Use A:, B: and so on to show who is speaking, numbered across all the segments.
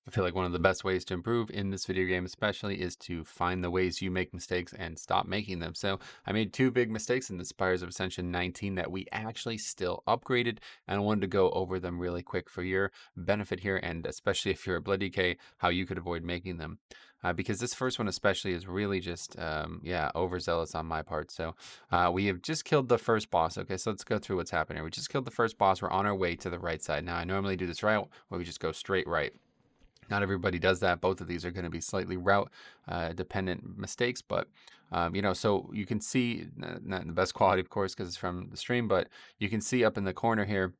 A: I feel like one of the best ways to improve in this video game, especially, is to find the ways you make mistakes and stop making them. So, I made two big mistakes in the Spires of Ascension 19 that we actually still upgraded, and I wanted to go over them really quick for your benefit here, and especially if you're a Blood DK, how you could avoid making them. Because this first one, especially, is really just, yeah, overzealous on my part. So, we have just killed the first boss. Okay, so let's go through what's happening here. We just killed the first boss. We're on our way to the right side. Now, I normally do this route where we just go straight right. Not everybody does that. Both of these are going to be slightly route dependent mistakes, but so you can see, not in the best quality, of course, because it's from the stream, but you can see up in the corner here,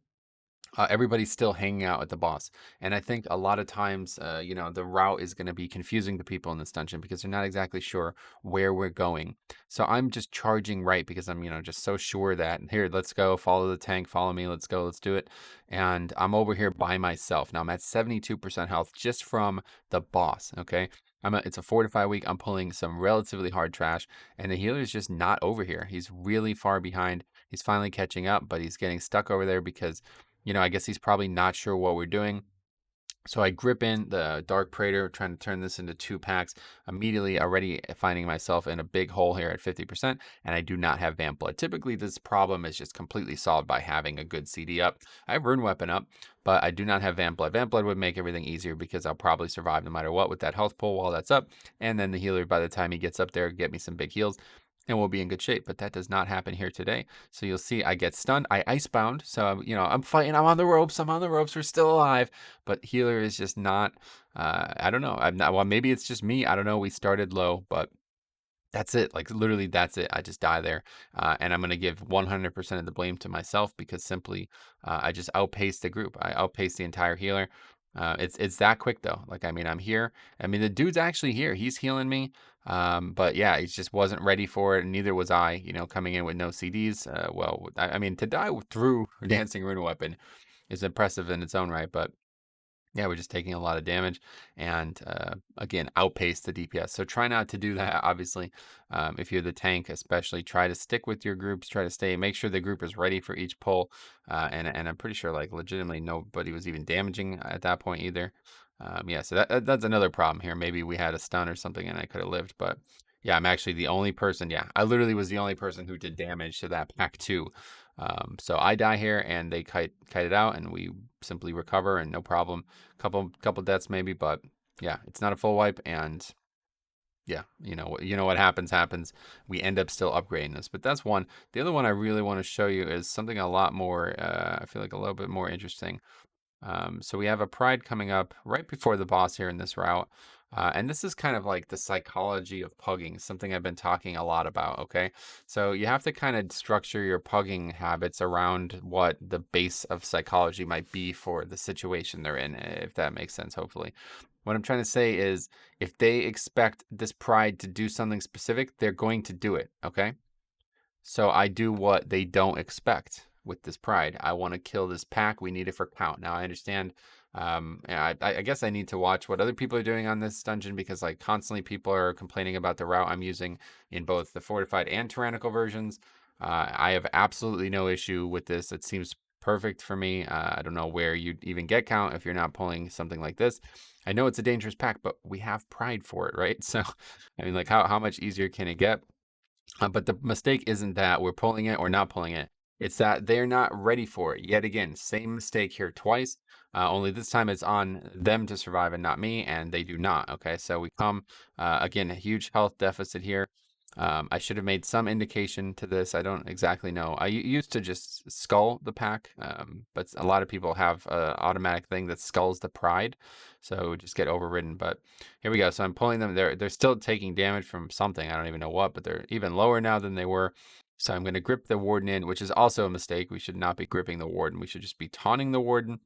A: everybody's still hanging out at the boss. And I think a lot of times, the route is going to be confusing to people in this dungeon because they're not exactly sure where we're going. So I'm just charging right because I'm, just so sure that here, let's go, follow the tank, follow me, let's go, let's do it. And I'm over here by myself. Now I'm at 72% health just from the boss. Okay. It's a 4 to 5 week. I'm pulling some relatively hard trash, and the healer is just not over here. He's really far behind. He's finally catching up, but he's getting stuck over there because I guess he's probably not sure what we're doing. So I grip in the Dark Praetor, trying to turn this into 2 packs. Immediately, already finding myself in a big hole here at 50%, and I do not have Vamp Blood. Typically, this problem is just completely solved by having a good CD up. I have Rune Weapon up, but I do not have Vamp Blood. Vamp Blood would make everything easier because I'll probably survive no matter what with that health pull while that's up. And then the healer, by the time he gets up there, get me some big heals, and we'll be in good shape. But that does not happen here today. So you'll see I get stunned. I icebound. So, I'm fighting. I'm on the ropes. I'm on the ropes. We're still alive. But healer is just not, I don't know. I'm not, well, maybe it's just me. I don't know. We started low, but that's it. Like literally, that's it. I just die there. And I'm going to give 100% of the blame to myself because simply I just outpaced the group. I outpaced the entire healer. It's that quick though. Like, I mean, I'm here. I mean, the dude's actually here. He's healing me. But yeah, he just wasn't ready for it. And neither was I, coming in with no CDs. I mean, to die through Dancing Rune Weapon is impressive in its own right. But yeah, we're just taking a lot of damage and, again, outpace the DPS. So try not to do that, obviously. If you're the tank, especially, try to stick with your groups, try to make sure the group is ready for each pull. And I'm pretty sure, like, legitimately nobody was even damaging at that point either. Yeah, so that's another problem here. Maybe we had a stun or something and I could have lived, but yeah, I'm actually the only person. Yeah, I literally was the only person who did damage to that pack too. So I die here and they kite it out and we simply recover and no problem. Couple deaths maybe, but yeah, it's not a full wipe. And yeah, what happens. We end up still upgrading this, but that's one. The other one I really want to show you is something a lot more, I feel like a little bit more interesting. So we have a pride coming up right before the boss here in this route. And this is kind of like the psychology of pugging, something I've been talking a lot about. Okay. So you have to kind of structure your pugging habits around what the base of psychology might be for the situation they're in, if that makes sense, hopefully. What I'm trying to say is if they expect this pride to do something specific, they're going to do it. Okay. So I do what they don't expect with this pride. I want to kill this pack. We need it for count. Now I understand. And I guess I need to watch what other people are doing on this dungeon because like constantly people are complaining about the route I'm using in both the fortified and tyrannical versions. I have absolutely no issue with this. It seems perfect for me. I don't know where you'd even get count if you're not pulling something like this. I know it's a dangerous pack, but we have pride for it, right? So, I mean, like how much easier can it get? But the mistake isn't that we're pulling it or not pulling it. It's that they're not ready for it. Yet again, same mistake here twice. Only this time it's on them to survive and not me, and they do not. Okay, so we come, again, a huge health deficit here. I should have made some indication to this. I don't exactly know. I used to just skull the pack, but a lot of people have an automatic thing that skulls the pride, so it would just get overridden. But here we go. So I'm pulling them. They're still taking damage from something. I don't even know what, but they're even lower now than they were. So I'm going to grip the warden in, which is also a mistake. We should not be gripping the warden. We should just be taunting the warden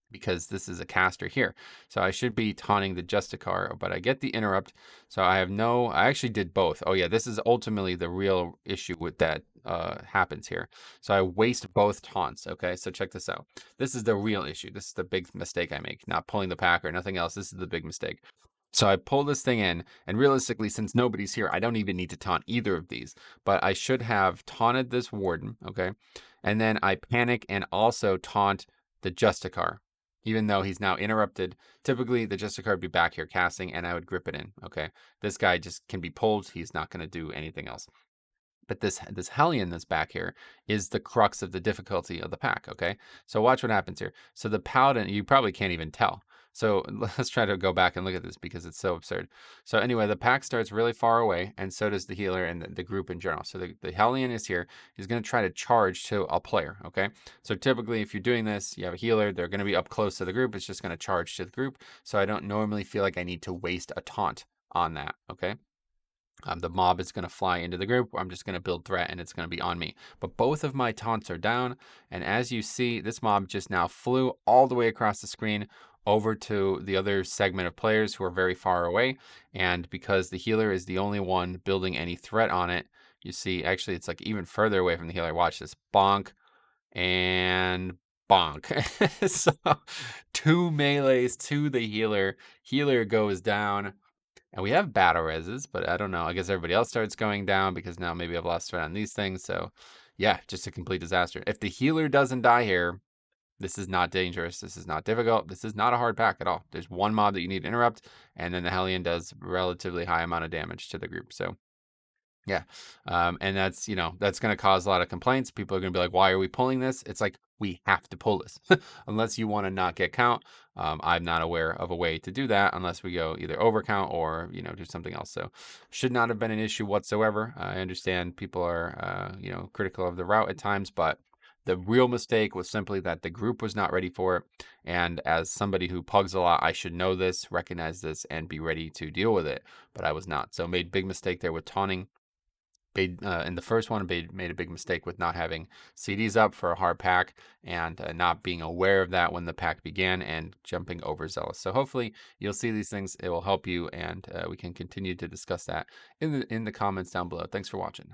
A: because this is a caster here. So I should be taunting the Justicar, but I get the interrupt. So I actually did both. Oh yeah, this is ultimately the real issue with that happens here. So I waste both taunts. Okay, so check this out. This is the real issue. This is the big mistake I make, not pulling the pack or nothing else. This is the big mistake. So I pull this thing in, and realistically, since nobody's here, I don't even need to taunt either of these. But I should have taunted this warden, okay? And then I panic and also taunt the Justicar. even though he's now interrupted. Typically, the Jester card would be back here casting, and I would grip it in. Okay, this guy just can be pulled. He's not going to do anything else. But this Hellion that's back here is the crux of the difficulty of the pack, okay? So watch what happens here. So the Paladin, you probably can't even tell. So let's try to go back and look at this because it's so absurd. So anyway, the pack starts really far away, and so does the healer and the group in general. So the Hellion is here. He's going to try to charge to a player, okay? So typically, if you're doing this, you have a healer. They're going to be up close to the group. It's just going to charge to the group. So I don't normally feel like I need to waste a taunt on that, okay? The mob is going to fly into the group. I'm just going to build threat and it's going to be on me. But both of my taunts are down. And as you see, this mob just now flew all the way across the screen over to the other segment of players who are very far away. And because the healer is the only one building any threat on it, you see, actually, it's like even further away from the healer. Watch this. Bonk and bonk. So 2 melees to the healer. Healer goes down. And we have battle reses, but I don't know. I guess everybody else starts going down because now maybe I've lost threat on these things. So, yeah, just a complete disaster. If the healer doesn't die here, this is not dangerous. This is not difficult. This is not a hard pack at all. There's one mob that you need to interrupt, and then the Hellion does relatively high amount of damage to the group. So, yeah. And that's, that's going to cause a lot of complaints. People are going to be like, why are we pulling this? It's like, we have to pull this unless you want to not get count. I'm not aware of a way to do that unless we go either overcount or, do something else. So should not have been an issue whatsoever. I understand people are, critical of the route at times, but the real mistake was simply that the group was not ready for it. And as somebody who pugs a lot, I should know this, recognize this, and be ready to deal with it. But I was not. So made big mistake there with taunting. In the first one, made a big mistake with not having CDs up for a hard pack and not being aware of that when the pack began and jumping overzealous. So hopefully you'll see these things. It will help you, and we can continue to discuss that in the comments down below. Thanks for watching.